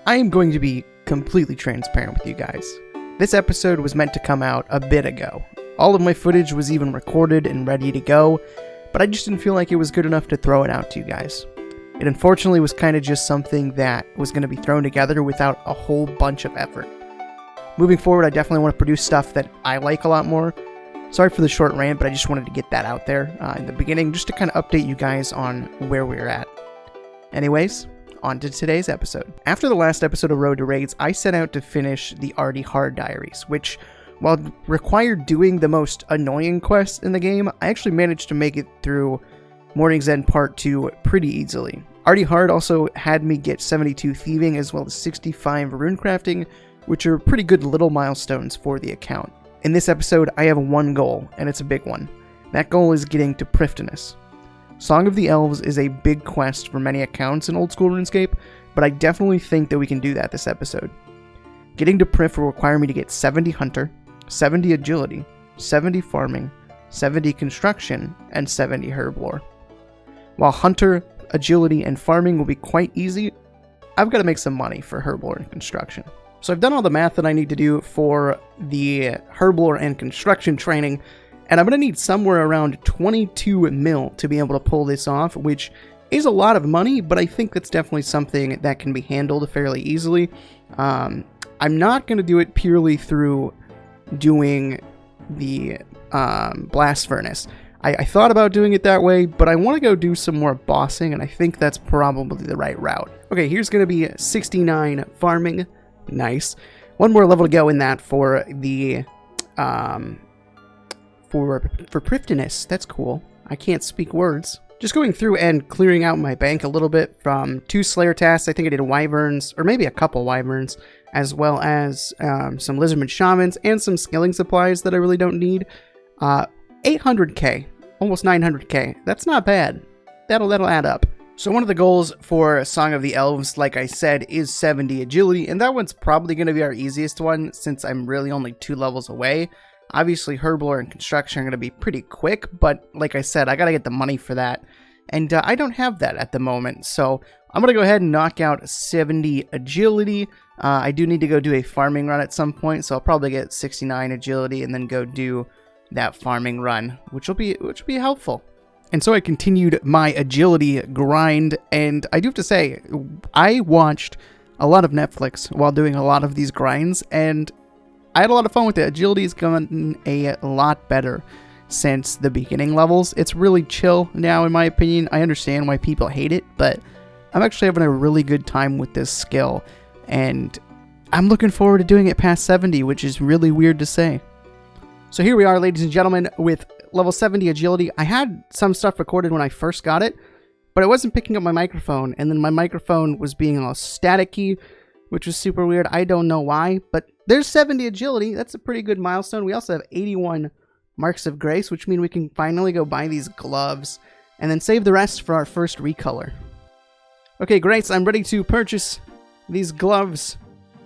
I am going to be completely transparent with you guys. This episode was meant to come out a bit ago. All of my footage was even recorded and ready to go, but I just didn't feel like it was good enough to throw it out to you guys. It unfortunately was kind of just something that was going to be thrown together without a whole bunch of effort. Moving forward, I definitely want to produce stuff that I like a lot more. Sorry for the short rant, but I just wanted to get that out there in the beginning, just to kind of update you guys on where we're at. Anyways, on to today's episode. After the last episode of Road2Raids, I set out to finish the Arty Hard Diaries, which, while required doing the most annoying quests in the game, I actually managed to make it through Morning's End Part 2 pretty easily. Arty Hard also had me get 72 thieving as well as 65 rune crafting, which are pretty good little milestones for the account. In this episode, I have one goal, and it's a big one. That goal is getting to Prifddinas. Song of the Elves is a big quest for many accounts in old school RuneScape, but I definitely think that we can do that this episode. Getting to Prif will require me to get 70 Hunter, 70 Agility, 70 Farming, 70 Construction, and 70 Herblore. While Hunter, Agility, and Farming will be quite easy, I've got to make some money for Herblore and Construction. So I've done all the math that I need to do for the Herblore and Construction training, and I'm going to need somewhere around 22 mil to be able to pull this off, which is a lot of money, but I think that's definitely something that can be handled fairly easily. I'm not going to do it purely through doing the Blast Furnace. I thought about doing it that way, but I want to go do some more bossing, and I think that's probably the right route. Okay, here's going to be 69 Farming. Nice. One more level to go in that for the for Prifddinas. That's cool. I can't speak words. Just going through and clearing out my bank a little bit from 2 Slayer tasks. I think I did Wyverns, or maybe a couple Wyverns, as well as some Lizardman Shamans and some scaling supplies that I really don't need. 800k, almost 900k. That's not bad. That'll add up. So one of the goals for Song of the Elves, like I said, is 70 Agility, and that one's probably going to be our easiest one since I'm really only 2 levels away. Obviously, Herblore and Construction are going to be pretty quick, but like I said, I got to get the money for that, and I don't have that at the moment, so I'm going to go ahead and knock out 70 Agility. I do need to go do a farming run at some point, so I'll probably get 69 Agility and then go do that farming run, which will be helpful. And so I continued my agility grind, and I do have to say, I watched a lot of Netflix while doing a lot of these grinds, and I had a lot of fun with it. Agility has gotten a lot better since the beginning levels. It's really chill now, in my opinion. I understand why people hate it, but I'm actually having a really good time with this skill, and I'm looking forward to doing it past 70, which is really weird to say. So here we are, ladies and gentlemen, with level 70 agility. I had some stuff recorded when I first got it, but it wasn't picking up my microphone, and then my microphone was being all staticky, which was super weird. I don't know why, but there's 70 agility. That's a pretty good milestone. We also have 81 Marks of Grace, which mean we can finally go buy these gloves, and then save the rest for our first recolor. Okay, great. So I'm ready to purchase these gloves.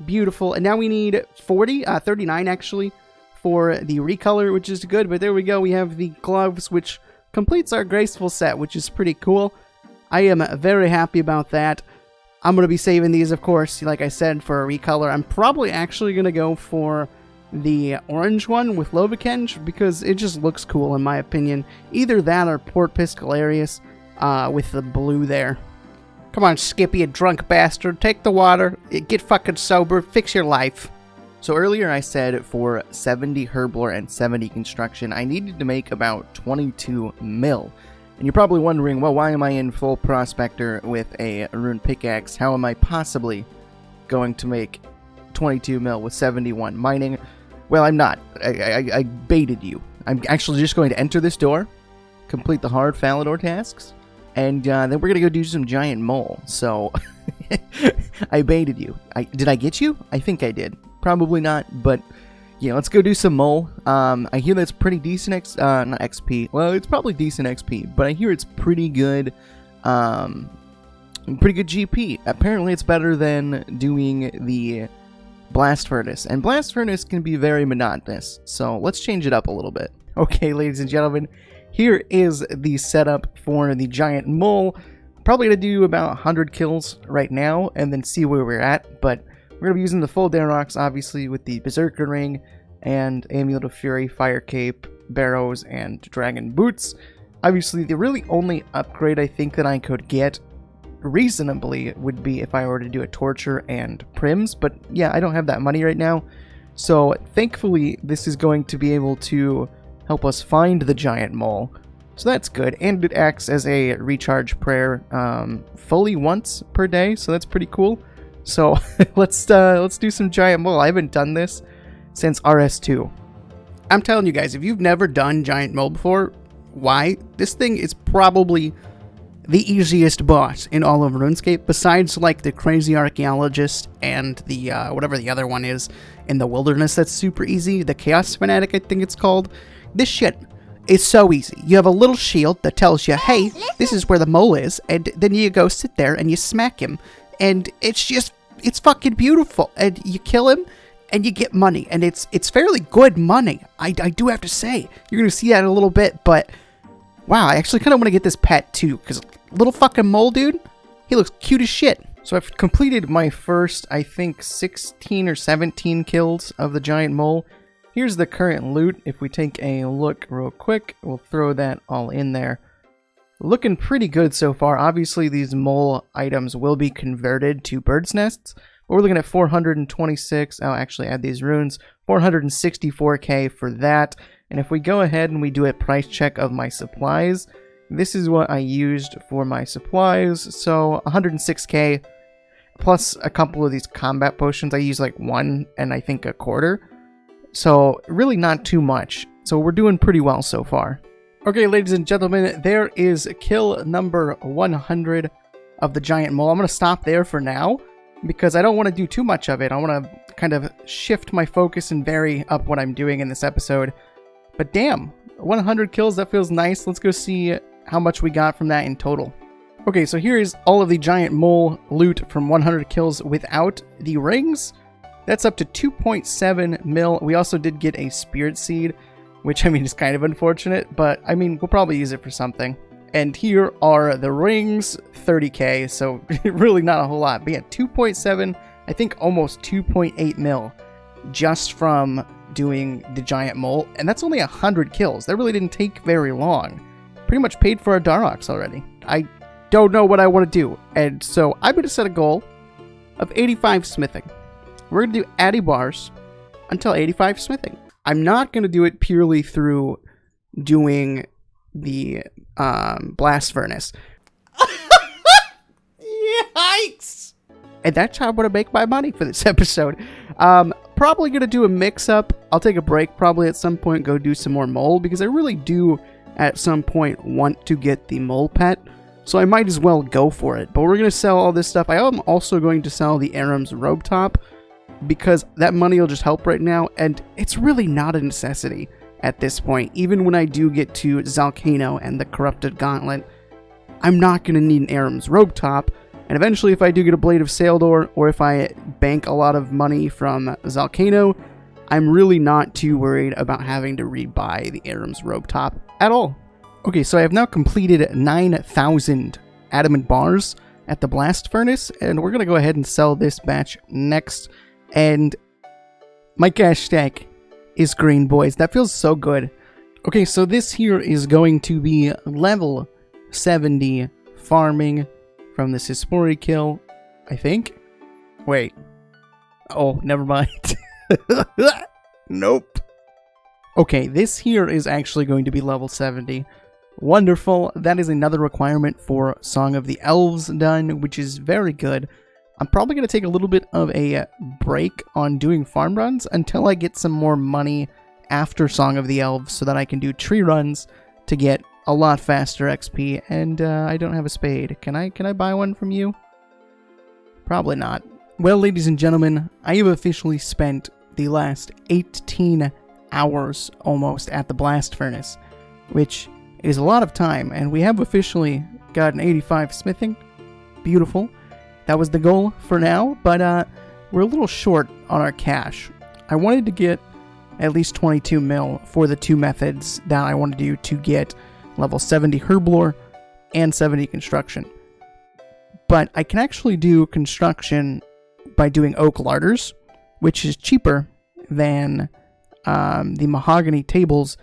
Beautiful. And now we need 39 actually, for the recolor, which is good, but there we go. We have the gloves, which completes our graceful set, which is pretty cool. I am very happy about that. I'm going to be saving these, of course, like I said, for a recolor. I'm probably actually going to go for the orange one with Lovakenge, because it just looks cool, in my opinion. Either that or Port Piscalarius with the blue there. Come on, Skippy, you drunk bastard. Take the water. Get fucking sober. Fix your life. So earlier I said for 70 Herblore and 70 Construction, I needed to make about 22 mil. And you're probably wondering, well, why am I in full Prospector with a rune pickaxe? How am I possibly going to make 22 mil with 71 mining? Well, I'm not. I baited you. I'm actually just going to enter this door, complete the hard Falador tasks, and then we're going to go do some giant mole. So I baited you. Did I get you? I think I did. Probably not, but yeah, let's go do some mole. I hear that's pretty decent not XP. Well, it's probably decent XP, but I hear it's pretty good, GP. Apparently, it's better than doing the Blast Furnace, and Blast Furnace can be very monotonous. So let's change it up a little bit. Okay, ladies and gentlemen, here is the setup for the giant mole. probably going to do about 100 kills right now and then see where we're at, but we're going to be using the full Darox, obviously, with the Berserker Ring and Amulet of Fury, Fire Cape, Barrows, and Dragon Boots. Obviously, the really only upgrade I think that I could get reasonably would be if I were to do a Torture and Prims, but yeah, I don't have that money right now. So thankfully, this is going to be able to help us find the giant mole. So that's good, and it acts as a recharge prayer fully once per day, so that's pretty cool. So let's do some giant mole. I haven't done this since RS2. I'm telling you guys, if you've never done giant mole before, why? This thing is probably the easiest boss in all of RuneScape, besides like the crazy archaeologist and the whatever the other one is in the wilderness that's super easy, the chaos fanatic I think it's called. This shit is so easy. You have a little shield that tells you, hey, this is where the mole is, and then you go sit there and you smack him, and it's fucking beautiful, and you kill him and you get money, and it's fairly good money, I do have to say. You're gonna see that in a little bit, but wow, I actually kind of want to get this pet too, because little fucking mole dude, he looks cute as shit. So I've completed my first, I think, 16 or 17 kills of the giant mole. Here's the current loot. If we take a look real quick, we'll throw that all in there. Looking pretty good so far. Obviously, these mole items will be converted to bird's nests. But we're looking at 426. I'll actually add these runes. 464k for that. And if we go ahead and we do a price check of my supplies, this is what I used for my supplies. So 106k plus a couple of these combat potions. I use like one and I think a quarter. So really not too much. So we're doing pretty well so far. Okay, ladies and gentlemen, there is kill number 100 of the giant mole. I'm going to stop there for now because I don't want to do too much of it. I want to kind of shift my focus and vary up what I'm doing in this episode. But damn, 100 kills, that feels nice. Let's go see how much we got from that in total. Okay, so here is all of the giant mole loot from 100 kills without the rings. That's up to 2.7 mil. We also did get a spirit seed, which, I mean, is kind of unfortunate, but, I mean, we'll probably use it for something. And here are the rings, 30k, so really not a whole lot. But yeah, 2.7, I think almost 2.8 mil just from doing the giant mole. And that's only 100 kills. That really didn't take very long. Pretty much paid for our Darox already. I don't know what I want to do. And so I'm going to set a goal of 85 smithing. We're going to do Addy bars until 85 smithing. I'm not going to do it purely through doing the blast furnace. Yikes! And that's how I'm going to make my money for this episode. Probably going to do a mix-up. I'll take a break probably at some point, go do some more mole, because I really do at some point want to get the mole pet. So I might as well go for it. But we're going to sell all this stuff. I am also going to sell the Aram's robe top, because that money will just help right now, and it's really not a necessity at this point. Even when I do get to Zalcano and the Corrupted Gauntlet, I'm not going to need an Aram's robe top, and eventually if I do get a Blade of Saildor, or if I bank a lot of money from Zalcano, I'm really not too worried about having to rebuy the Aram's robe top at all. Okay, so I have now completed 9,000 adamant bars at the blast furnace, and we're going to go ahead and sell this batch next. And my cash stack is green, boys. That feels so good. Okay, so this here is going to be level 70 farming from this Hispori kill, I think. Wait. Oh, never mind. Nope. Okay, this here is actually going to be level 70. Wonderful. That is another requirement for Song of the Elves done, which is very good. I'm probably going to take a little bit of a break on doing farm runs until I get some more money after Song of the Elves so that I can do tree runs to get a lot faster XP. And I don't have a spade. Can I buy one from you? Probably not. Well, ladies and gentlemen, I have officially spent the last 18 hours almost at the blast furnace, which is a lot of time, and we have officially gotten 85 smithing. Beautiful. That was the goal for now, but we're a little short on our cash. I wanted to get at least 22 mil for the two methods that I want to do to get level 70 herblore and 70 construction. but I can actually do construction by doing oak larders, which is cheaper than the mahogany tables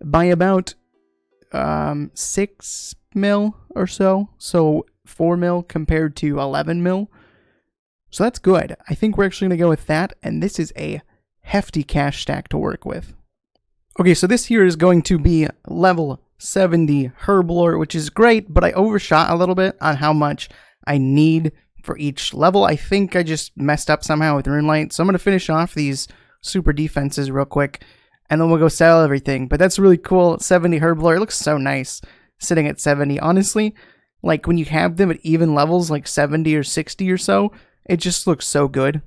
by about 6 mil or so. So 4 mil compared to 11 mil. So that's good. I think we're actually going to go with that, and this is a hefty cash stack to work with. Okay, so this here is going to be level 70 Herblore, which is great, but I overshot a little bit on how much I need for each level. I think I just messed up somehow with Runelight, so I'm going to finish off these super defenses real quick, and then we'll go sell everything. But that's really cool. 70 Herblore, it looks so nice sitting at 70. Honestly, like when you have them at even levels, like 70 or 60 or so, it just looks so good.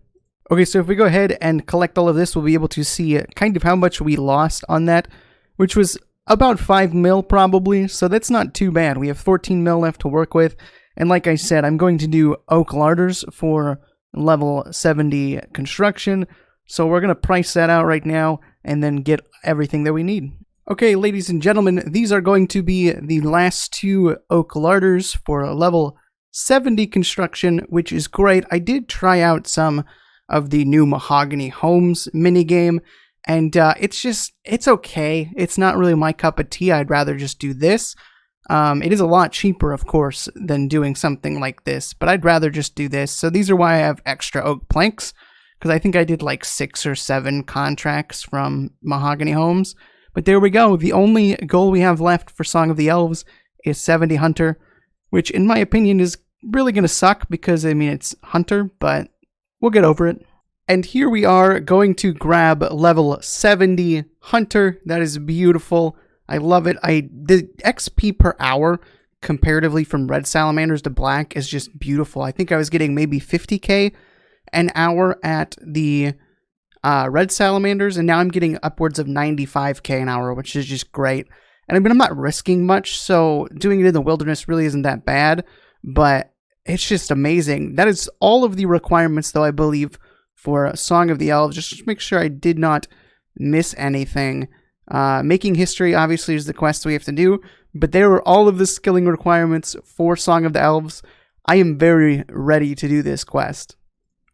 Okay, so if we go ahead and collect all of this, we'll be able to see kind of how much we lost on that, which was about 5 mil probably, so that's not too bad. We have 14 mil left to work with, and like I said, I'm going to do oak larders for level 70 construction, so we're going to price that out right now and then get everything that we need. Okay, ladies and gentlemen, these are going to be the last 2 oak larders for level 70 construction, which is great. I did try out some of the new Mahogany Homes minigame, and it's okay. It's not really my cup of tea. I'd rather just do this. It is a lot cheaper, of course, than doing something like this, but I'd rather just do this. So these are why I have extra oak planks, because I think I did like 6 or 7 contracts from Mahogany Homes. But there we go. The only goal we have left for Song of the Elves is 70 Hunter, which in my opinion is really going to suck because, I mean, it's Hunter, but we'll get over it. And here we are going to grab level 70 Hunter. That is beautiful. I love it. The XP per hour comparatively from red salamanders to black is just beautiful. I think I was getting maybe 50k an hour at the red salamanders, and now I'm getting upwards of 95k an hour, which is just great. And I mean, I'm not risking much, so doing it in the wilderness really isn't that bad, but it's just amazing. That is all of the requirements, though, I believe, for Song of the Elves. Just to make sure I did not miss anything. Making history, obviously, is the quest we have to do, but there were all of the skilling requirements for Song of the Elves. I am very ready to do this quest.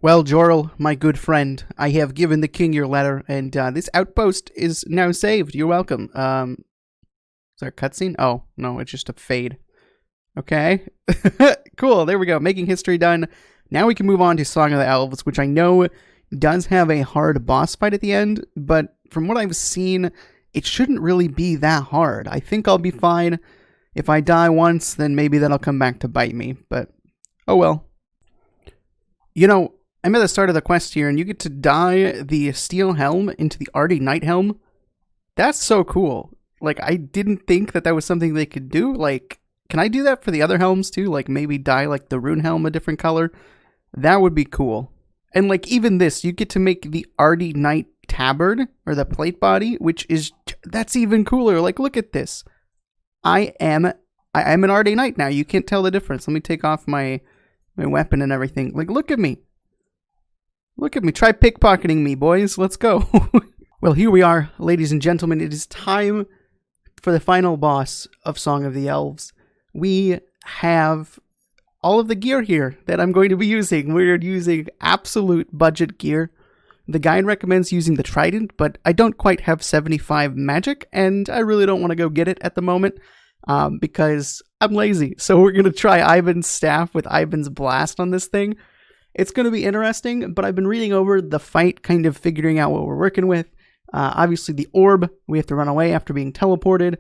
Well, Jorl, my good friend, I have given the king your letter, and this outpost is now saved. You're welcome. Is there a cutscene? Oh, no, it's just a fade. Okay. Cool, there we go. Making history done. Now we can move on to Song of the Elves, which I know does have a hard boss fight at the end, but from what I've seen, it shouldn't really be that hard. I think I'll be fine. If I die once, then maybe that'll come back to bite me, but oh well. You know, I'm at the start of the quest here, and you get to dye the steel helm into the Ardy Knight helm. That's so cool. Like, I didn't think that was something they could do. Like, can I do that for the other helms too? Like, maybe dye, like, the rune helm a different color? That would be cool. And, like, even this, you get to make the Ardy Knight tabard, or the plate body, which is, that's even cooler. Like, look at this. I am an Ardy Knight now. You can't tell the difference. Let me take off my weapon and everything. Like, look at me. Look at me. Try pickpocketing me, boys. Let's go. Well, here we are, ladies and gentlemen. It is time for the final boss of Song of the Elves. We have all of the gear here that I'm going to be using. We're using absolute budget gear. The guide recommends using the trident, but I don't quite have 75 magic, and I really don't want to go get it at the moment because I'm lazy. So we're going to try Ivan's staff with Ivan's blast on this thing. It's going to be interesting, but I've been reading over the fight, kind of figuring out what we're working with. Obviously, the orb, we have to run away after being teleported.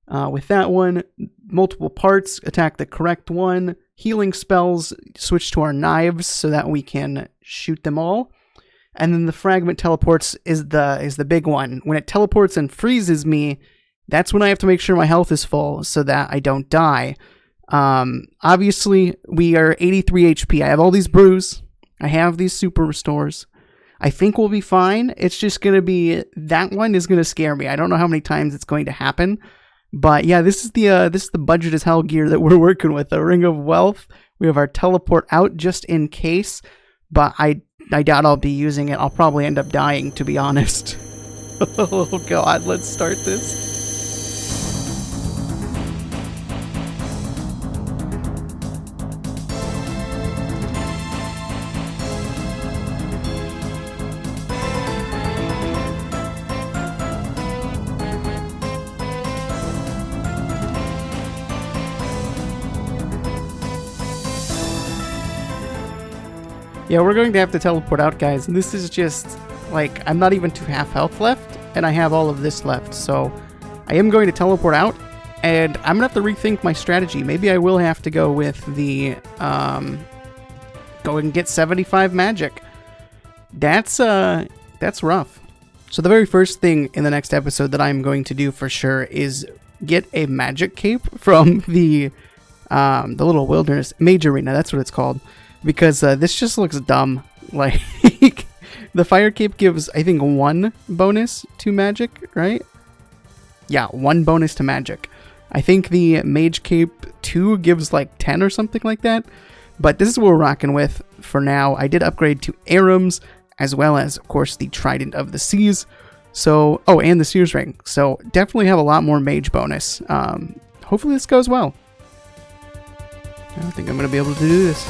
With that one, multiple parts, attack the correct one. Healing spells, switch to our knives so that we can shoot them all. And then the fragment teleports is the big one. When it teleports and freezes me, that's when I have to make sure my health is full so that I don't die. Obviously, we are 83 HP. I have all these brews. I have these super restores. I think we'll be fine. It's just going to be, that one is going to scare me. I don't know how many times it's going to happen. But yeah, this is the budget as hell gear that we're working with. A Ring of Wealth. We have our teleport out just in case. But I doubt I'll be using it. I'll probably end up dying, to be honest. Oh god, let's start this. Yeah, we're going to have to teleport out, guys. And this is just, like, I'm not even to half health left, and I have all of this left. So I am going to teleport out, and I'm going to have to rethink my strategy. Maybe I will have to go with the, go and get 75 magic. That's rough. So the very first thing in the next episode that I'm going to do for sure is get a magic cape from the little wilderness mage arena. That's what it's called, because this just looks dumb. Like the fire cape gives, I think, 1 bonus to magic, right? Yeah, 1 bonus to magic. I think the mage cape 2 gives like 10 or something like that. But this is what we're rocking with for now. I did upgrade to Arums, as well as, of course, the Trident of the Seas. So, oh, and the Sears Ring. So definitely have a lot more mage bonus. Hopefully this goes well. I don't think I'm going to be able to do this.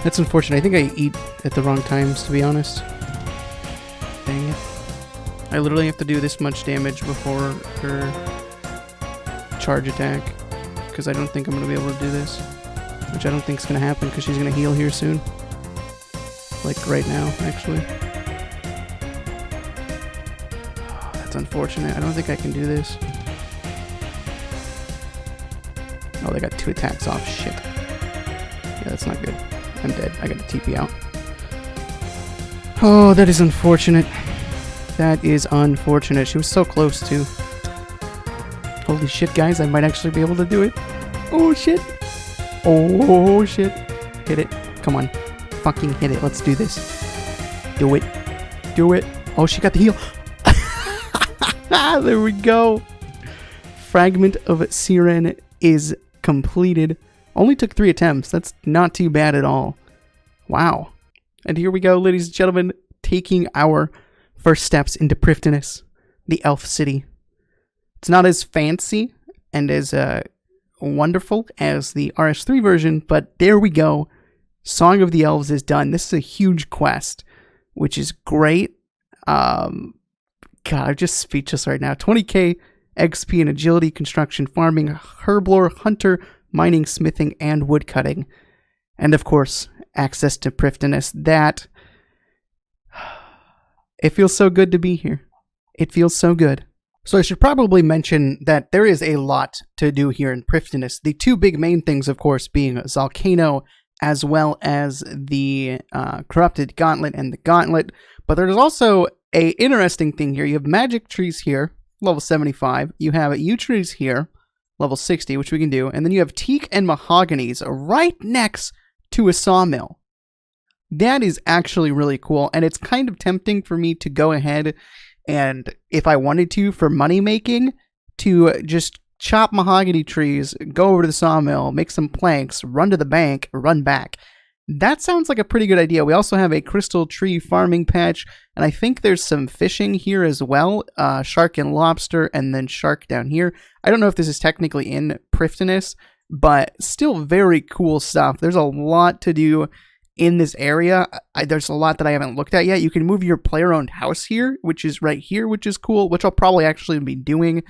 That's unfortunate. I think I eat at the wrong times, to be honest. Dang it. I literally have to do this much damage before her charge attack, because I don't think I'm going to be able to do this. Which I don't think is going to happen, because she's going to heal here soon. Like right now, actually. Oh, that's unfortunate. I don't think I can do this. Oh, they got 2 attacks off. Shit. Yeah, that's not good. I'm dead. I got to TP out. Oh, that is unfortunate. That is unfortunate. She was so close, too. Holy shit, guys. I might actually be able to do it. Oh, shit. Oh, shit. Hit it. Come on. Fucking hit it. Let's do this. Do it. Do it. Oh, she got the heal. There we go. Fragment of Siren is completed. Only took 3 attempts. That's not too bad at all. Wow. And here we go, ladies and gentlemen, taking our first steps into Prifddinas, the elf city. It's not as fancy and as wonderful as the RS3 version, but there we go. Song of the Elves is done. This is a huge quest, which is great. God, I'm just speechless right now. 20k XP in agility, construction, farming, herblore, hunter, mining, smithing, and woodcutting. And of course, access to Prifddinas. That, it feels so good to be here. It feels so good. So I should probably mention that there is a lot to do here in Prifddinas. The 2 big main things, of course, being Zalcano, as well as the Corrupted Gauntlet and the Gauntlet. But there's also a interesting thing here. You have magic trees here, level 75. You have yew trees here, level 60, which we can do. And then you have teak and mahoganies right next to a sawmill. That is actually really cool. And it's kind of tempting for me to go ahead and, if I wanted to, for money making, to just chop mahogany trees, go over to the sawmill, make some planks, run to the bank, run back. That sounds like a pretty good idea. We also have a crystal tree farming patch, and I think there's some fishing here as well. Shark and lobster, and then shark down here. I don't know if this is technically in Prifddinas, but still very cool stuff. There's a lot to do in this area. There's a lot that I haven't looked at yet. You can move your player-owned house here, which is right here, which is cool, which I'll probably actually be doing.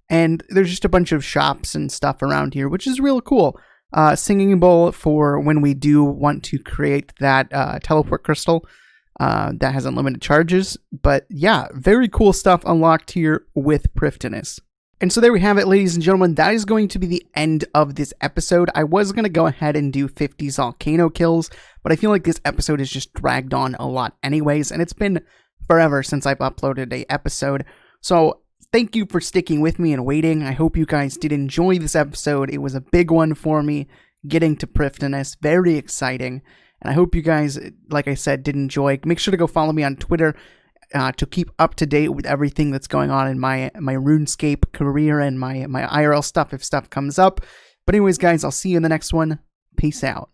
And there's just a bunch of shops and stuff around here, which is real cool. Singing bowl for when we do want to create that teleport crystal that has unlimited charges. But yeah, very cool stuff unlocked here with Prifddinas. And so there we have it, ladies and gentlemen. That is going to be the end of this episode. I was going to go ahead and do 50 Zalcano kills, but I feel like this episode is just dragged on a lot anyways, and it's been forever since I've uploaded an episode. So thank you for sticking with me and waiting. I hope you guys did enjoy this episode. It was a big one for me, getting to Prifddinas. Very exciting. And I hope you guys, like I said, did enjoy. Make sure to go follow me on Twitter to keep up to date with everything that's going on in my RuneScape career and my IRL stuff if stuff comes up. But anyways, guys, I'll see you in the next one. Peace out.